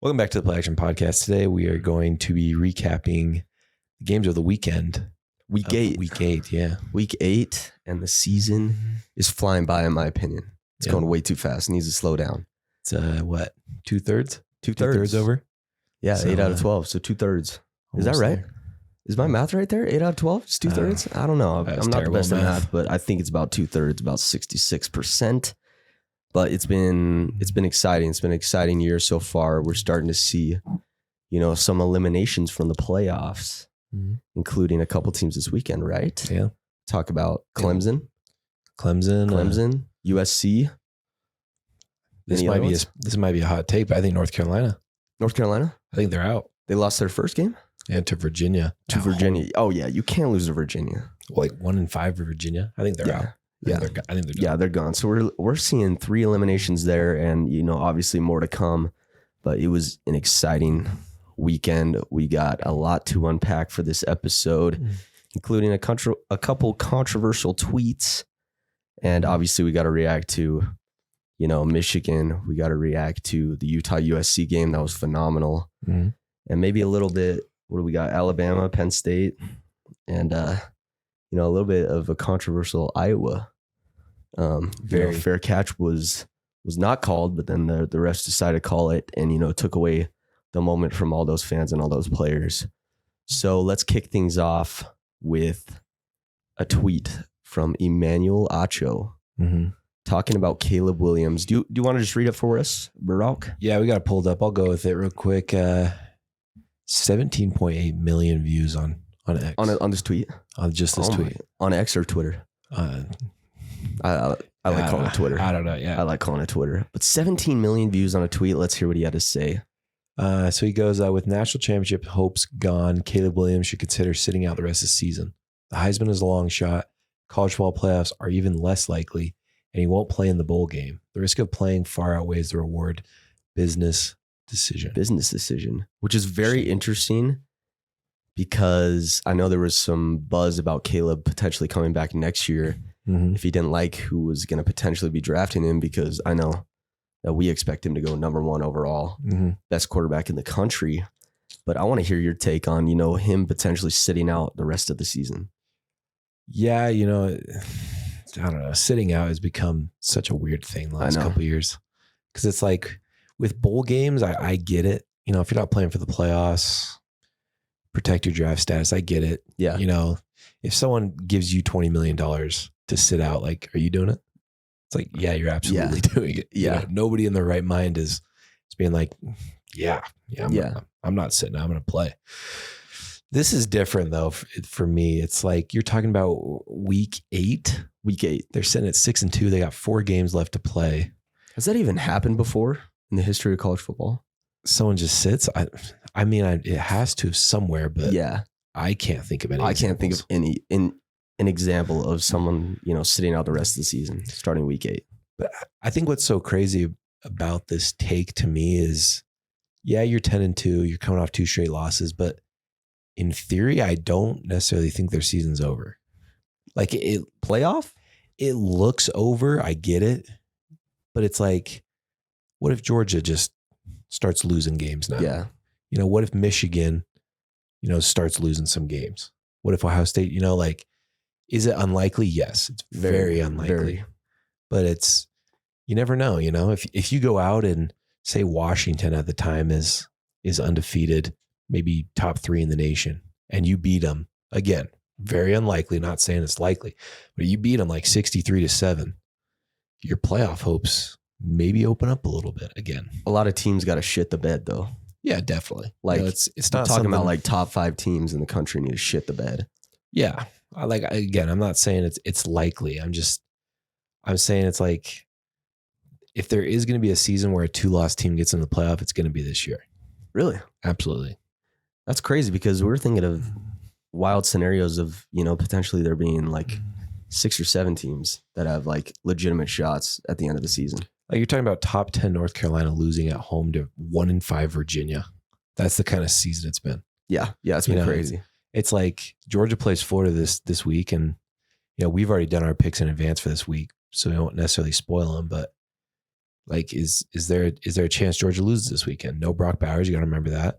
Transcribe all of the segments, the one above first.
Welcome back to the Play Action Podcast. Today we are going to be recapping the games of the weekend. Week 8. Week 8, yeah. Week 8, and the season is flying by, in my opinion. It's going way too fast. It needs to slow down. It's what? 2/3? 2/3. 2/3 over? Yeah, So, 8 out of 12. So 2/3. Is that Almost right? there. Is my math right there? 8 out of 12? It's 2/3? I don't know. That's I'm not the best at terrible math, but I think it's about 2/3, about 66%. But it's been exciting. It's been an exciting year so far. We're starting to see, some eliminations from the playoffs, including a couple teams this weekend, right? Yeah. Talk about Clemson, USC. This Any might other be ones? this might be a hot take, but I think North Carolina. North Carolina? I think they're out. They lost their first game? And to Virginia. To Virginia. Oh, yeah. You can't lose to Virginia. Like 1-5 for Virginia. I think they're out. I think they're done. Yeah, they're gone. So we're seeing 3 eliminations there, and obviously more to come. But it was an exciting weekend. We got a lot to unpack for this episode, including a couple controversial tweets, and obviously we got to react to Michigan. We got to react to the Utah USC game that was phenomenal, and maybe a little bit. What do we got? Alabama, Penn State, and a little bit of a controversial Iowa. Very fair catch was not called, but then the refs decided to call it, and took away the moment from all those fans and all those players. So let's kick things off with a tweet from Emmanuel Acho talking about Caleb Williams. Do you want to just read it for us, Barak? Yeah, we got it pulled up. I'll go with it real quick. 17.8 million views on X. On this tweet? On just this tweet. On X or Twitter? I like calling it Twitter. I don't know. Yeah. I like calling it Twitter. But 17 million views on a tweet. Let's hear what he had to say. So he goes, with national championship hopes gone, Caleb Williams should consider sitting out the rest of the season. The Heisman is a long shot. College football playoffs are even less likely, and he won't play in the bowl game. The risk of playing far outweighs the reward. Business decision, which is very interesting because I know there was some buzz about Caleb potentially coming back next year if he didn't like who was going to potentially be drafting him, because I know that we expect him to go number 1 overall, best quarterback in the country. But I want to hear your take on, him potentially sitting out the rest of the season. Yeah, I don't know. Sitting out has become such a weird thing the last couple of years, because it's like with bowl games, I get it. If you're not playing for the playoffs, protect your draft status. I get it. Yeah. If someone gives you $20 million to sit out, like, are you doing it? It's like, yeah, you're absolutely doing it. Yeah. Nobody in their right mind is being like, I'm not sitting out. I'm going to play. This is different though. For me, it's like, you're talking about week 8. They're sitting at 6-2. They got 4 games left to play. Has that even happened before in the history of college football? Someone just sits. I mean, it has to somewhere, but yeah, I can't think of any. I can't think of an example of someone sitting out the rest of the season starting week 8. But I think what's so crazy about this take to me is, yeah, you're 10-2. You're coming off 2 straight losses, but in theory, I don't necessarily think their season's over. Like Playoff, it looks over. I get it, but it's like, what if Georgia just starts losing games now? Yeah. What if Michigan, starts losing some games? What if Ohio State, is it unlikely? Yes, it's very unlikely. Very. But you never know, if you go out and say Washington at the time is undefeated, maybe top 3 in the nation, and you beat them again, very unlikely, not saying it's likely, but you beat them like 63-7, your playoff hopes maybe open up a little bit again. A lot of teams got to shit the bed though. Yeah, definitely. Like it's not talking about like top 5 teams in the country need to shit the bed. Yeah. I'm not saying it's likely. I'm saying it's like, if there is going to be a season where a 2-loss team gets in the playoff, it's going to be this year. Really? Absolutely. That's crazy, because we're thinking of wild scenarios of, potentially there being like 6 or 7 teams that have like legitimate shots at the end of the season. Like, you're talking about top 10 North Carolina losing at home to 1-5 Virginia. That's the kind of season it's been. Yeah. Yeah. It's been crazy. It's like Georgia plays Florida this week, and we've already done our picks in advance for this week, so we won't necessarily spoil them. But Like, is there a chance Georgia loses this weekend? No Brock Bowers. You got to remember that.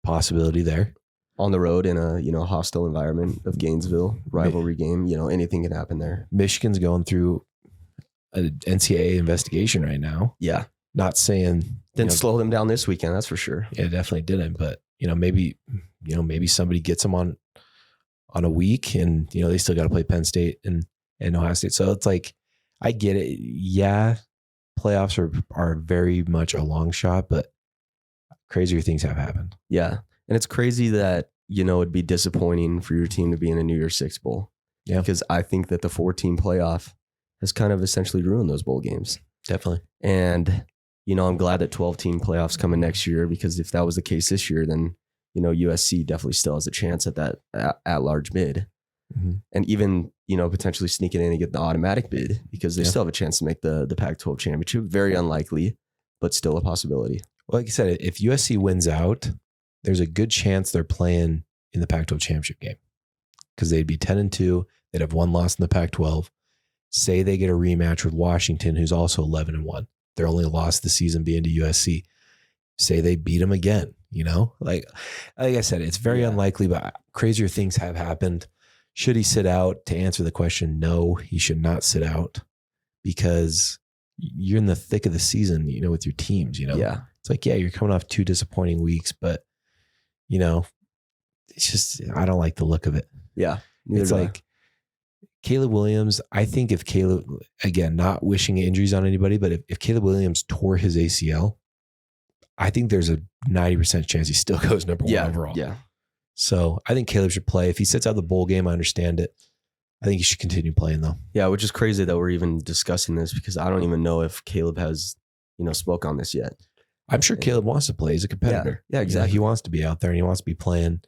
Possibility there. On the road in a, hostile environment of Gainesville, rivalry game, anything can happen there. Michigan's going through an NCAA investigation right now. Yeah. Not saying didn't slow them down this weekend, that's for sure. Yeah, definitely didn't. But maybe somebody gets them on a week, and they still got to play Penn State and Ohio State. So it's like, I get it. Yeah, playoffs are very much a long shot, but crazier things have happened. Yeah, and it's crazy that it'd be disappointing for your team to be in a New Year's Six bowl. Yeah, because I think that the 4-team playoff has kind of essentially ruined those bowl games. Definitely. And I'm glad that 12-team playoffs coming next year, because if that was the case this year, then USC definitely still has a chance at that at-large bid. Mm-hmm. And even, potentially sneaking in and get the automatic bid, because they still have a chance to make the Pac-12 championship. Very unlikely, but still a possibility. Well, like I said, if USC wins out, there's a good chance they're playing in the Pac-12 championship game, because they'd be 10-2. They'd have one loss in the Pac-12. Say they get a rematch with Washington, who's also 11-1. Their only loss this season being to USC. Say they beat them again, Like I said, it's very unlikely, but crazier things have happened. Should he sit out? To answer the question, no, he should not sit out, because you're in the thick of the season, with your teams, Yeah. It's like, you're coming off 2 disappointing weeks, but, it's just, I don't like the look of it. Yeah. It's like Caleb Williams. I think if Caleb, again, not wishing injuries on anybody, but if Caleb Williams tore his ACL, I think there's a 90% chance he still goes number 1 overall. Yeah. So I think Caleb should play. If he sits out the bowl game, I understand it. I think he should continue playing, though. Yeah, which is crazy that we're even discussing this, because I don't even know if Caleb has, spoke on this yet. I'm sure Caleb wants to play. He's a competitor. Yeah, exactly. He wants to be out there, and he wants to be playing,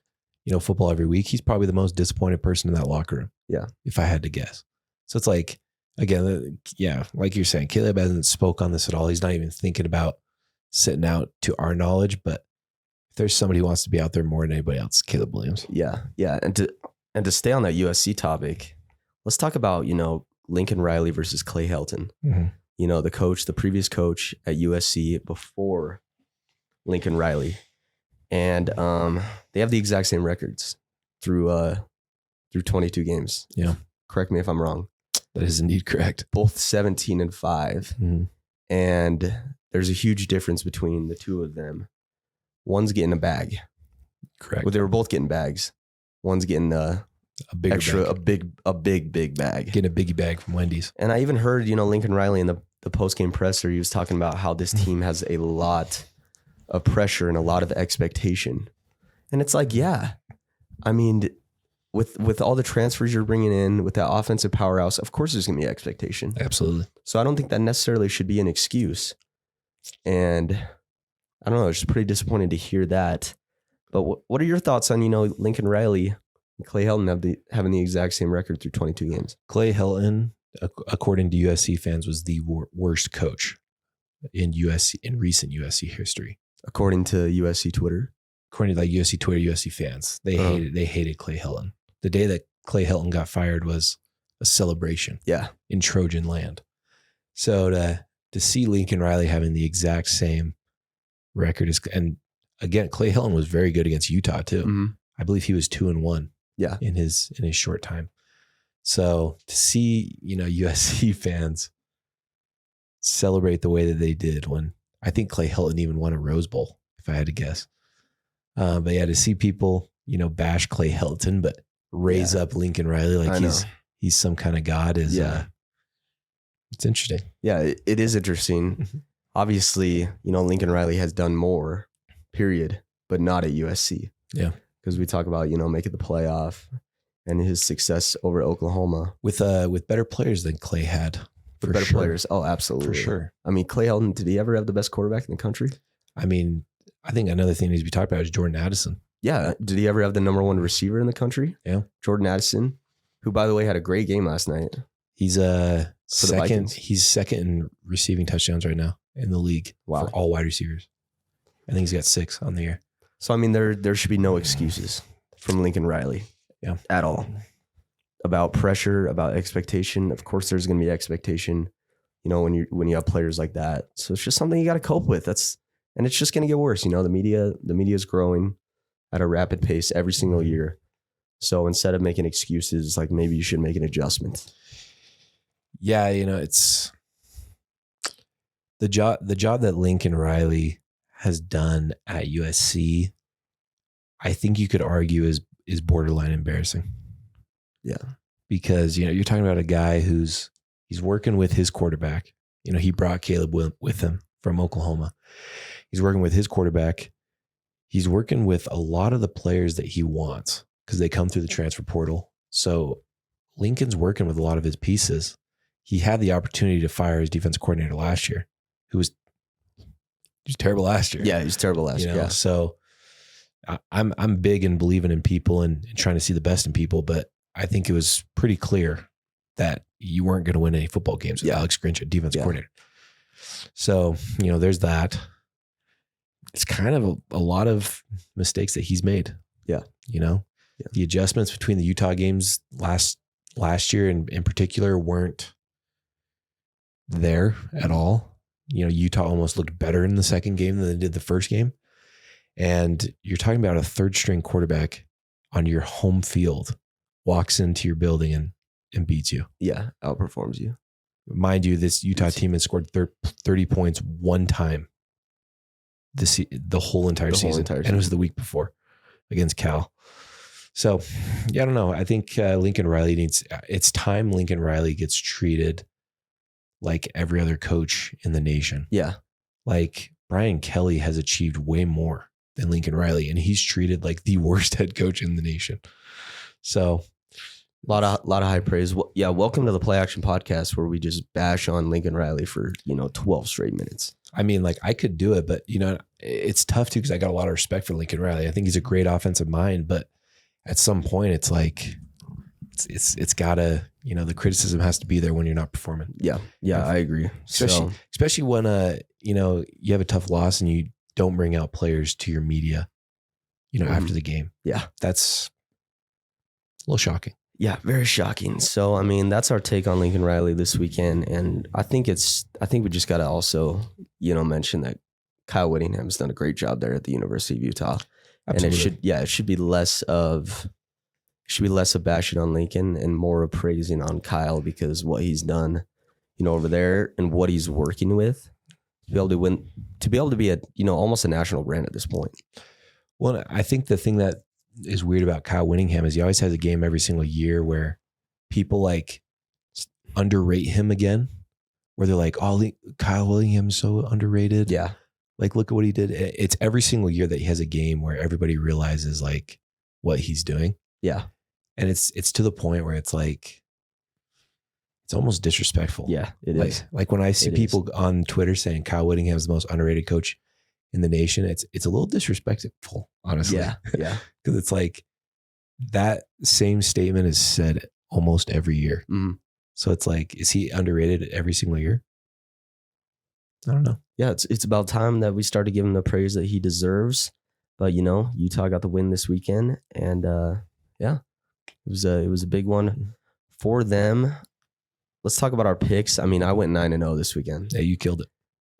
football every week. He's probably the most disappointed person in that locker room. Yeah. If I had to guess. So it's like, again, like you're saying, Caleb hasn't spoke on this at all. He's not even thinking about sitting out, to our knowledge, but if there's somebody who wants to be out there more than anybody else, Caleb Williams. Yeah. Yeah. And to stay on that USC topic, let's talk about, Lincoln Riley versus Clay Helton. Mm-hmm. The previous coach at USC before Lincoln Riley. And they have the exact same records through 22 games. Yeah. Correct me if I'm wrong. That is indeed correct. Both 17-5. Mm-hmm. And there's a huge difference between the two of them. One's getting a bag. Correct. Well, they were both getting bags. One's getting a big bag. Getting a biggie bag from Wendy's. And I even heard, Lincoln Riley in the post-game presser, he was talking about how this team has a lot of pressure and a lot of expectation. And it's like, yeah, I mean, with all the transfers you're bringing in, with that offensive powerhouse, of course there's going to be expectation. Absolutely. So I don't think that necessarily should be an excuse. And I don't know, it's just pretty disappointed to hear that. But what are your thoughts on, Lincoln Riley and Clay Helton having the exact same record through 22 games? Clay Helton, according to USC fans, was the worst coach in recent USC history. According to USC Twitter? According to USC Twitter, USC fans. They hated Clay Helton. The day that Clay Helton got fired was a celebration. Yeah. In Trojan land. So to see Lincoln Riley having the exact same record and again, Clay Helton was very good against Utah too. Mm-hmm. I believe he was 2-1. Yeah. In his short time. So to see, USC fans celebrate the way that they did when I think Clay Helton even won a Rose Bowl, if I had to guess. But yeah, to see people, bash Clay Helton, but raise up Lincoln Riley like he's some kind of god is it's interesting. Yeah, it is interesting. Obviously, Lincoln Riley has done more, period, but not at USC. Yeah. Because we talk about, making the playoff and his success over Oklahoma. With better players than Clay had. With better players. Oh, absolutely. For sure. I mean, Clay Helton, did he ever have the best quarterback in the country? I mean, I think another thing needs to be talked about is Jordan Addison. Yeah. Did he ever have the number 1 receiver in the country? Yeah. Jordan Addison, who, by the way, had a great game last night. He's second. He's second in receiving touchdowns right now in the league for all wide receivers. I think he's got 6 on the year. So, I mean, there should be no excuses from Lincoln Riley at all about pressure, about expectation. Of course, there's going to be expectation. when you have players like that. So it's just something you got to cope with. And it's just going to get worse. The media is growing at a rapid pace every single year. So instead of making excuses, like maybe you should make an adjustment. Yeah, it's the job that Lincoln Riley has done at USC. I think you could argue is borderline embarrassing. Yeah, because you're talking about a guy he's working with his quarterback. He brought Caleb with him from Oklahoma. He's working with his quarterback. He's working with a lot of the players that he wants because they come through the transfer portal. So Lincoln's working with a lot of his pieces. He had the opportunity to fire his defense coordinator last year, who was terrible last year. Yeah, he was terrible last year. Yeah. So I'm big in believing in people and trying to see the best in people, but I think it was pretty clear that you weren't going to win any football games with Alex Grinch, defense coordinator. So, there's that. It's kind of a lot of mistakes that he's made. Yeah. The adjustments between the Utah games last year in particular weren't there at all. Utah almost looked better in the second game than they did the first game. And you're talking about a third string quarterback on your home field walks into your building and beats you. Yeah, outperforms you. Mind you, this Utah team has scored 30 points one time the whole entire season. And it was the week before against Cal. So, I don't know. I think Lincoln Riley it's time Lincoln Riley gets treated like every other coach in the nation. Yeah. Like Brian Kelly has achieved way more than Lincoln Riley, and he's treated like the worst head coach in the nation. So a lot of high praise. Yeah. Welcome to the Play Action Podcast, where we just bash on Lincoln Riley for, 12 straight minutes. I mean, like I could do it, but it's tough too, because I got a lot of respect for Lincoln Riley. I think he's a great offensive mind, but at some point it's like, it's gotta, the criticism has to be there when you're not performing. Yeah. Yeah. I agree. Especially when, you have a tough loss and you don't bring out players to your media, after the game. Yeah. That's a little shocking. Yeah, very shocking. So, I mean, that's our take on Lincoln Riley this weekend. And I think we just got to also, mention that Kyle Whittingham's done a great job there at the University of Utah. Absolutely. And it should be less of bashing on Lincoln and more of praising on Kyle, because what he's done, over there and what he's working with to be able to win, to be able to be a, almost a national brand at this point. Well, I think the thing that is weird about Kyle Whittingham is he always has a game every single year where people like underrate him again, where they're like, oh, Kyle Whittingham's so underrated. Yeah. Like, look at what he did. It's every single year that he has a game where everybody realizes like what he's doing. Yeah. And it's to the point where it's like, it's almost disrespectful. Yeah, it is. Like when I see people on Twitter saying Kyle Whittingham is the most underrated coach in the nation, it's a little disrespectful, honestly. Yeah. Yeah. Because it's like that same statement is said almost every year. Mm. So it's like, is he underrated every single year? I don't know. Yeah, it's about time that we start to give him the praise that he deserves. But Utah got the win this weekend, and it was a big one for them. Let's talk about our picks. I mean, I went 9-0 this weekend. Yeah, you killed it.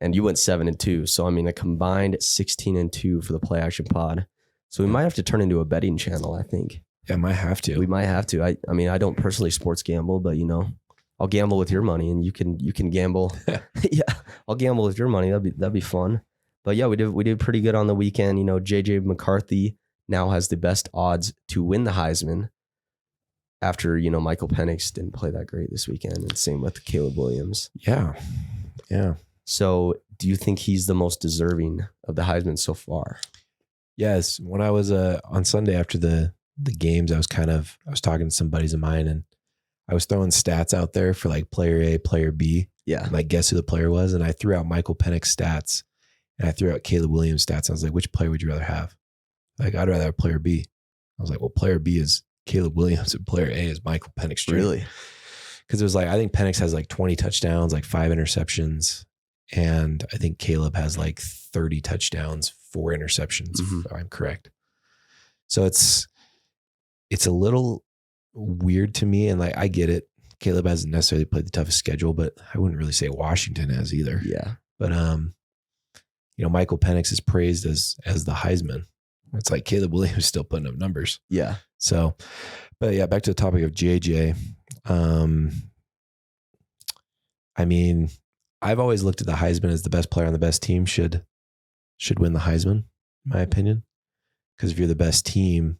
And you went 7-2. So I mean, a combined 16-2 for the Play Action Pod. So we might have to turn into a betting channel, I think. Yeah, might have to. We might have to. I mean, I don't personally sports gamble, but I'll gamble with your money, and you can gamble. Yeah, I'll gamble with your money. That'd be fun. But yeah, we did pretty good on the weekend. JJ McCarthy now has the best odds to win the Heisman after, Michael Penix didn't play that great this weekend, and same with Caleb Williams. Yeah. Yeah. So do you think he's the most deserving of the Heisman so far? Yes. When I was on Sunday after the games, I was talking to some buddies of mine, and I was throwing stats out there for like player A, player B. Yeah. And like guess who the player was. And I threw out Michael Penix stats, and I threw out Caleb Williams stats. I was like, which player would you rather have? Like, I'd rather have player B. I was like, well, player B is Caleb Williams and player A is Michael Penix Jr. Really? Because it was like, I think Penix has like 20 touchdowns, like 5 interceptions. And I think Caleb has like 30 touchdowns, 4 interceptions, if I'm correct. So it's a little weird to me. And like, I get it. Caleb hasn't necessarily played the toughest schedule, but I wouldn't really say Washington has either. Yeah. But Michael Penix is praised as the Heisman. It's like Caleb Williams still putting up numbers. Yeah. So, but yeah, back to the topic of JJ. I mean, I've always looked at the Heisman as the best player on the best team should win the Heisman, in my opinion. Because if you're the best team,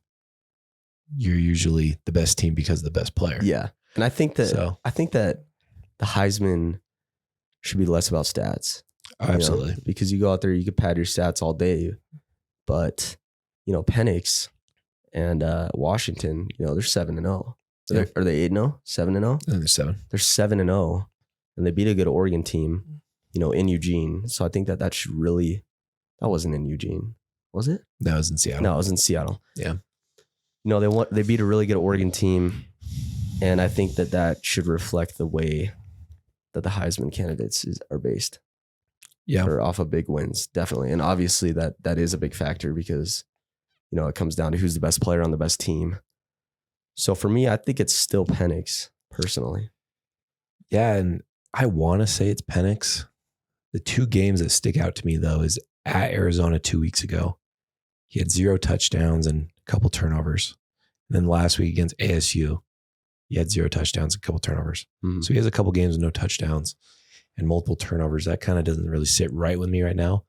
you're usually the best team because of the best player. Yeah. And I think that the Heisman should be less about stats. Absolutely. Because you go out there, you could pad your stats all day. But, Penix and Washington, they're 7-0. Yeah. Are they 8-0? 7-0? And they're 7. They're 7-0. And they beat a good Oregon team, in Eugene. So I think that should really, that wasn't in Eugene. Was it? That was in Seattle. No, it was in Seattle. Yeah. They beat a really good Oregon team. And I think that should reflect the way that the Heisman candidates are based. Yeah. Or off of big wins, definitely. And obviously that is a big factor because, it comes down to who's the best player on the best team. So for me, I think it's still Penix, personally. Yeah, and I want to say it's Penix. The two games that stick out to me, though, is at Arizona 2 weeks ago. He had 0 touchdowns and a couple turnovers. And then last week against ASU, he had 0 touchdowns and a couple turnovers. Mm-hmm. So he has a couple games with no touchdowns and multiple turnovers. That kind of doesn't really sit right with me right now.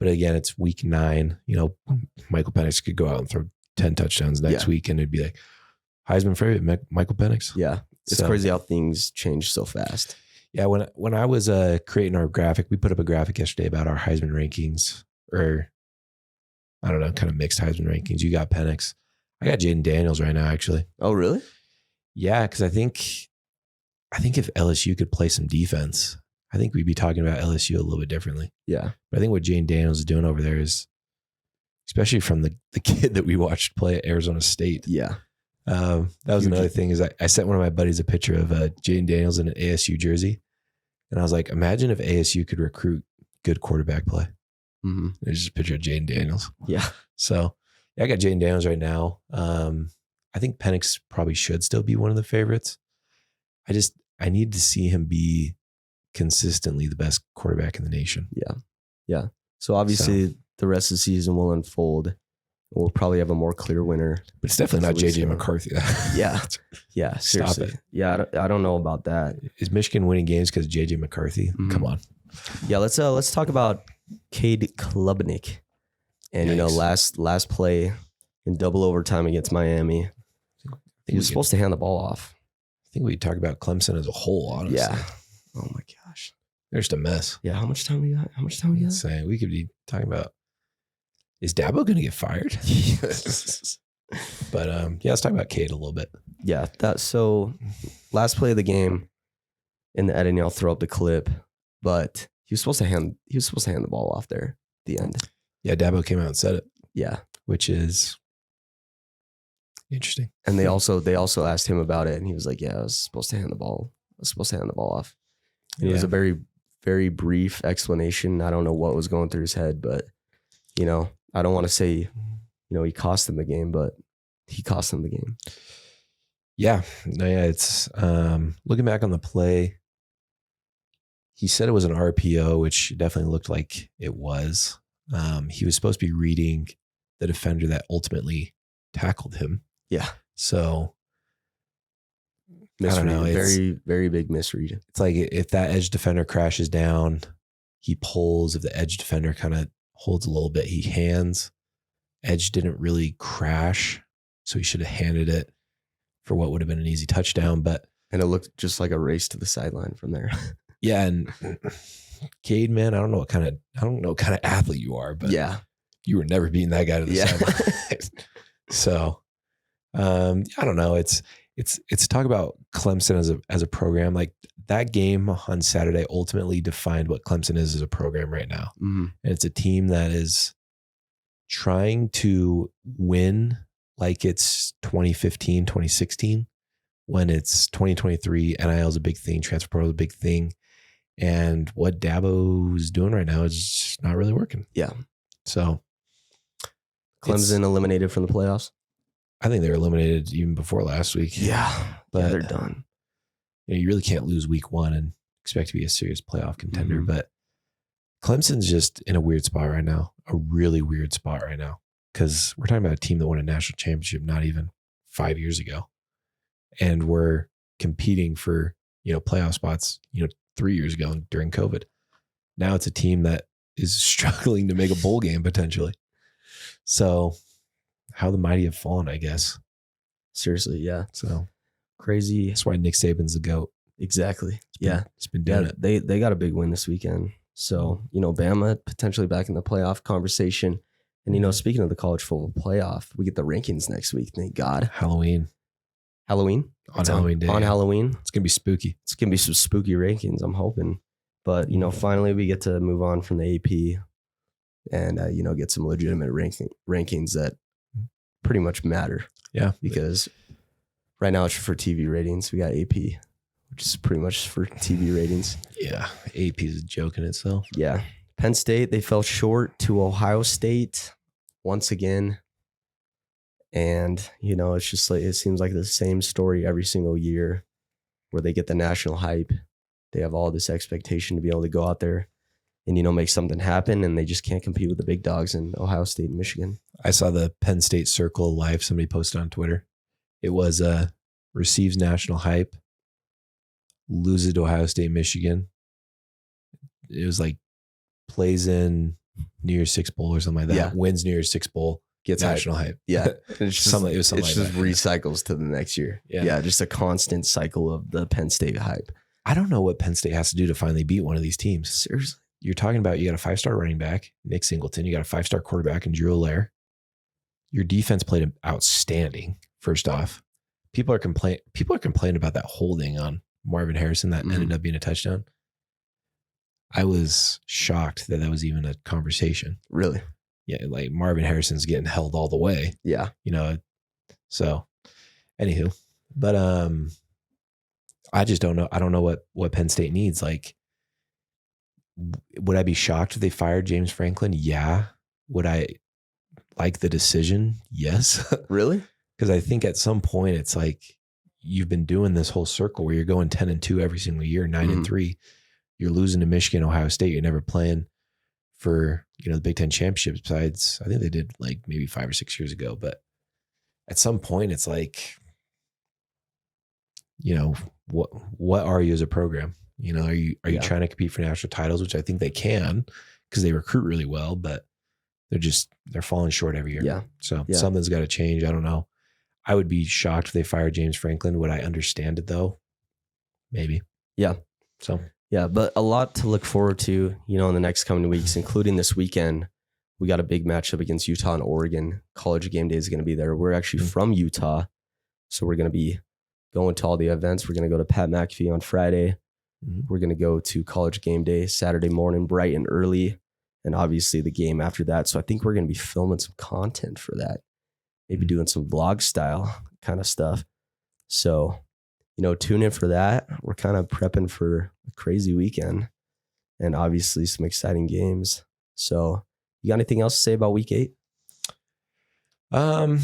But again, it's week 9. Michael Penix could go out and throw 10 touchdowns next week, and it'd be like Heisman favorite, Michael Penix. Yeah. It's crazy how things change so fast. Yeah, when I was creating our graphic, we put up a graphic yesterday about our Heisman rankings, or I don't know, kind of mixed Heisman rankings. You got Penix. I got Jaden Daniels right now, actually. Oh, really? Yeah, because I think if LSU could play some defense, I think we'd be talking about LSU a little bit differently. Yeah. But I think what Jaden Daniels is doing over there is, especially from the kid that we watched play at Arizona State. Yeah. That was another thing is I sent one of my buddies a picture of Jaden Daniels in an ASU jersey. And I was like, imagine if ASU could recruit good quarterback play. Mm-hmm. There's just a picture of Jaden Daniels. Yeah. So yeah, I got Jaden Daniels right now. I think Penix probably should still be one of the favorites. I need to see him be consistently the best quarterback in the nation. Yeah. Yeah. So obviously the rest of the season will unfold. We'll probably have a more clear winner. But it's definitely not JJ McCarthy. Yeah. Yeah. Seriously. Stop it. Yeah. I don't know about that. Is Michigan winning games because of JJ McCarthy? Mm-hmm. Come on. Yeah. Let's talk about Cade Klubnik. And, last play in double overtime against Miami, he was supposed to hand the ball off. I think we talk about Clemson as a whole, honestly. Yeah. Oh my gosh. They're just a mess. Yeah. How much time we got? Saying we could be talking about, is Dabo going to get fired? But let's talk about Cade a little bit. Yeah. So last play of the game in the editing, I'll throw up the clip, but he was supposed to hand the ball off there at the end. Yeah. Dabo came out and said it. Yeah. Which is interesting. And they also asked him about it, and he was like, yeah, I was supposed to hand the ball off. And it was a very, very brief explanation. I don't know what was going through his head, but I don't want to say, he cost them the game, but he cost them the game. Yeah. No, yeah. It's looking back on the play, he said it was an RPO, which definitely looked like it was. He was supposed to be reading the defender that ultimately tackled him. Yeah. So misread. I don't know. Very, very big misread. It's like if that edge defender crashes down, he pulls. If the edge defender kind of holds a little bit, he hands. Edge didn't really crash, so he should have handed it for what would have been an easy touchdown. And it looked just like a race to the sideline from there. Yeah, and Cade, man, I don't know what kind of athlete you are, but yeah, you were never beating that guy to the sideline. So, I don't know. It's talk about Clemson as a program. Like that game on Saturday ultimately defined what Clemson is as a program right now. Mm-hmm. And it's a team that is trying to win like it's 2015, 2016, when it's 2023. NIL is a big thing. Transfer portal is a big thing. And what Dabo's doing right now is just not really working. Yeah. So Clemson eliminated from the playoffs. I think they were eliminated even before last week. Yeah. But they're done. you really can't lose week 1 and expect to be a serious playoff contender. Mhm. But Clemson's just in a weird spot right now, a really weird spot right now, because we're talking about a team that won a national championship not even 5 years ago. And we're competing for, playoff spots, 3 years ago during COVID. Now it's a team that is struggling to make a bowl game potentially. So how the mighty have fallen, I guess. Seriously, yeah. So Crazy. that's why Nick Saban's the GOAT. Exactly. Yeah. He's been doing it. They got a big win this weekend. So, Bama potentially back in the playoff conversation. And, speaking of the college football playoff, we get the rankings next week. Thank God. Halloween. Halloween? On Halloween day. On Halloween. It's going to be spooky. It's going to be some spooky rankings, I'm hoping. But, finally we get to move on from the AP and, get some legitimate rankings that pretty much matter. Yeah. Because right now it's for TV ratings. We got AP, which is pretty much for TV ratings. Yeah. AP is a joke in itself. Yeah. Penn State, they fell short to Ohio State once again. And, it's just like, it seems like the same story every single year where they get the national hype. They have all this expectation to be able to go out there and, make something happen. And they just can't compete with the big dogs in Ohio State and Michigan. I saw the Penn State Circle live. Somebody posted on Twitter. It was receives national hype, loses to Ohio State, Michigan. It was like plays in New Year's Six Bowl or something like that. Yeah. Wins New Year's Six Bowl, Gets national hype. Yeah. It's just, Something like that. recycles to the next year. Yeah. Just a constant cycle of the Penn State hype. I don't know what Penn State has to do to finally beat one of these teams. Seriously. You're talking about you got a 5-star running back, Nick Singleton. You got a 5-star quarterback in Drew Allaire. Your defense played outstanding, first off. People are complaining about that holding on Marvin Harrison that ended up being a touchdown. I was shocked that was even a conversation. Really? Yeah, like Marvin Harrison's getting held all the way. Yeah. So anywho, but I just don't know. I don't know what Penn State needs. Like, would I be shocked if they fired James Franklin? Yeah. Would I like the decision? Yes. Really? Because I think at some point it's like you've been doing this whole circle where you're going 10-2 every single year, 9-3. You're losing to Michigan, Ohio State. You're never playing for the Big Ten championship. Besides, I think they did like maybe 5 or 6 years ago. But at some point, it's like, what are you as a program? Are you trying to compete for national titles, which I think they can because they recruit really well, but they're falling short every year. Yeah. So something's got to change. I don't know. I would be shocked if they fired James Franklin. Would I understand it though? Maybe. Yeah. So. Yeah, but a lot to look forward to, in the next coming weeks, including this weekend. We got a big matchup against Utah and Oregon. College game day is going to be there. We're actually from Utah, so we're going to be going to all the events. We're going to go to Pat McAfee on Friday. We're going to go to college game day Saturday morning, bright and early, and obviously the game after that. So I think we're going to be filming some content for that, maybe doing some vlog style kind of stuff. So, tune in for that. We're kind of prepping for a crazy weekend and obviously some exciting games. So you got anything else to say about week 8? No,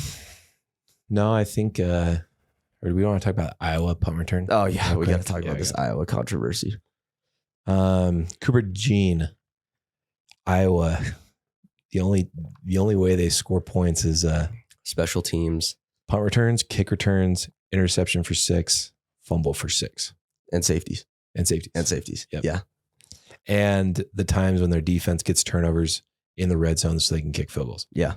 I think, or do we want to talk about Iowa punt return? Oh yeah. We got to talk about this Iowa controversy. Cooper DeJean, Iowa. The only way they score points is, special teams, punt returns, kick returns, interception for 6, fumble for 6. And safeties. Yep. Yeah. And the times when their defense gets turnovers in the red zone so they can kick field goals. Yeah.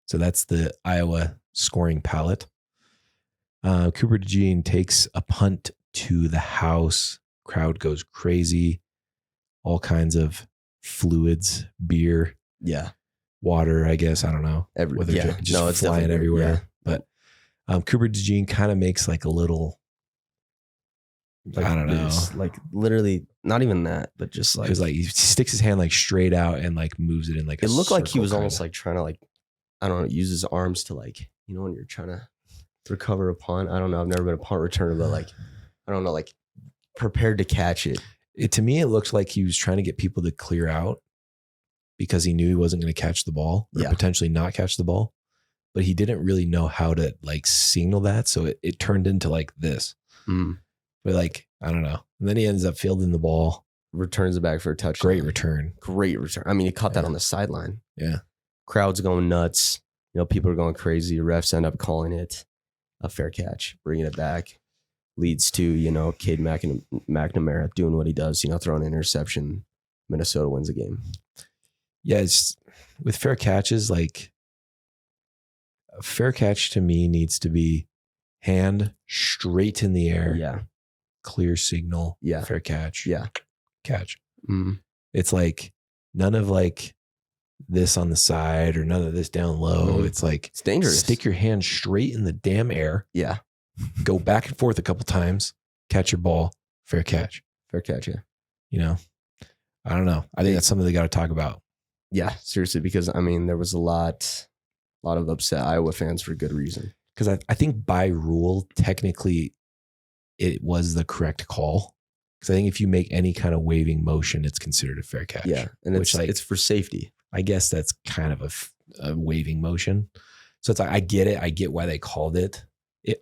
So that's the Iowa scoring palette. Cooper DeJean takes a punt to the house. Crowd goes crazy. All kinds of fluids, beer, water, I guess. I don't know. It's flying everywhere. Yeah. But Cooper DeJean kind of makes like a little, I don't know. Like literally not even that, but just like. Because like he sticks his hand like straight out and like moves it in like a It looked like he was kinda. almost like trying to like, I don't know, use his arms to like, when you're trying to recover a punt. I don't know. I've never been a punt returner, but like, I don't know, like prepared to catch it. To me, it looked like he was trying to get people to clear out because he knew he wasn't going to catch the ball or potentially not catch the ball, but he didn't really know how to like signal that. So it turned into like this. But like, I don't know. And then he ends up fielding the ball. Returns it back for a touchdown. Great return. Great return. I mean, he caught that on the sideline. Yeah. Crowd's going nuts. You know, people are going crazy. Refs end up calling it a fair catch, bringing it back. Leads to, you know, Cade McNamara doing what he does, you know, throwing an interception. Minnesota wins the game. Yeah, it's with fair catches, like a fair catch to me needs to be hand straight in the air. Yeah. Clear signal. Yeah. Fair catch. Yeah. Catch. Mm. It's like none of like this on the side or none of this down low. Mhm. It's like It's dangerous. stick your hand straight in the damn air. Yeah. Go back and forth a couple times. Catch your ball. Fair catch. Fair catch, yeah. You know, I don't know. I think that's something they got to talk about. Yeah, seriously, because I mean, there was a lot of upset Iowa fans for good reason. Because I think by rule, technically, it was the correct call. Because I think if you make any kind of waving motion, it's considered a fair catch. Yeah, and Which, like, it's for safety. I guess that's kind of a waving motion. So it's like, I get it. I get why they called it.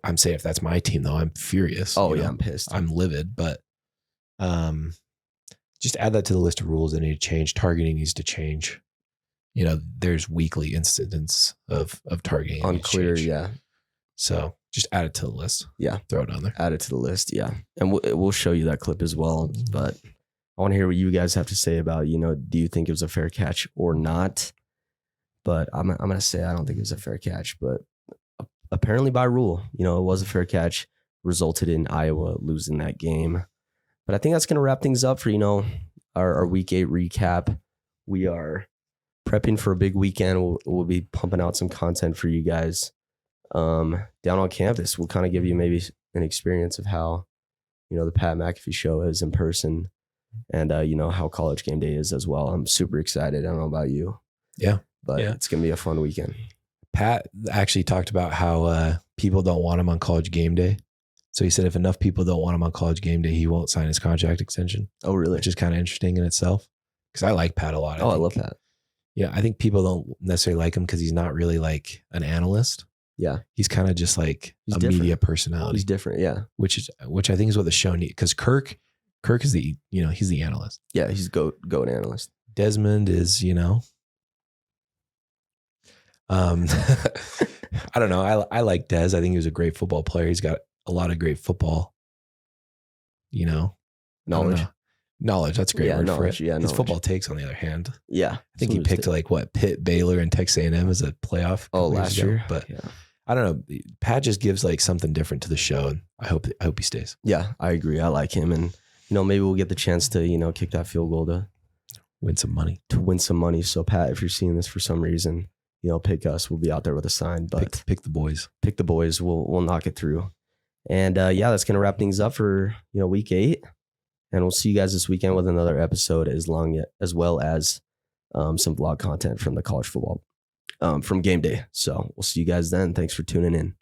I'm saying if that's my team, though, I'm furious. Oh, you yeah, know? I'm pissed. I'm livid. But just add that to the list of rules that need to change. Targeting needs to change. You know, there's weekly incidents of targeting. Unclear, yeah. So just add it to the list. Yeah. Throw it on there. Add it to the list, yeah. And we'll show you that clip as well. But I want to hear what you guys have to say about, you know, do you think it was a fair catch or not? But I'm going to say I don't think it was a fair catch. But apparently by rule, you know, it was a fair catch. Resulted in Iowa losing that game. But I think that's going to wrap things up for, you know, our Week 8 recap. We are prepping for a big weekend. We'll be pumping out some content for you guys down on campus. We'll kind of give you maybe an experience of how, you know, the Pat McAfee show is in person and, you know, how College Game Day is as well. I'm super excited. I don't know about you. Yeah. But Yeah. it's going to be a fun weekend. Pat actually talked about how people don't want him on College Game Day. So he said if enough people don't want him on College Game Day, he won't sign his contract extension. Oh, really? Which is kind of interesting in itself. Because I like Pat a lot. I love Pat. Yeah, I think people don't necessarily like him because he's not really like an analyst. Yeah. He's kind of just like He's a different. media personality. He's different, yeah. Which I think is what the show needs. Because Kirk is the, you know, he's the analyst. Yeah, he's goat analyst. Desmond is, you know, I don't know. I like Des. I think he was a great football player. He's got a lot of great football, you know, knowledge. That's a great word for it. Yeah, his football takes, on the other hand. Yeah. I think he picked like Pitt, Baylor, and Texas A&M as a playoff. Last year. But yeah. I don't know. Pat just gives like something different to the show, and I hope he stays. Yeah, I agree. I like him, and you know, maybe we'll get the chance to, you know, kick that field goal to win some money. So Pat, if you're seeing this for some reason, you know, pick us. We'll be out there with a sign. But pick the boys. Pick the boys. We'll knock it through. And yeah, that's gonna wrap things up for, you know, Week 8. And we'll see you guys this weekend with another episode as well as some vlog content from the college football from game day. So we'll see you guys then. Thanks for tuning in.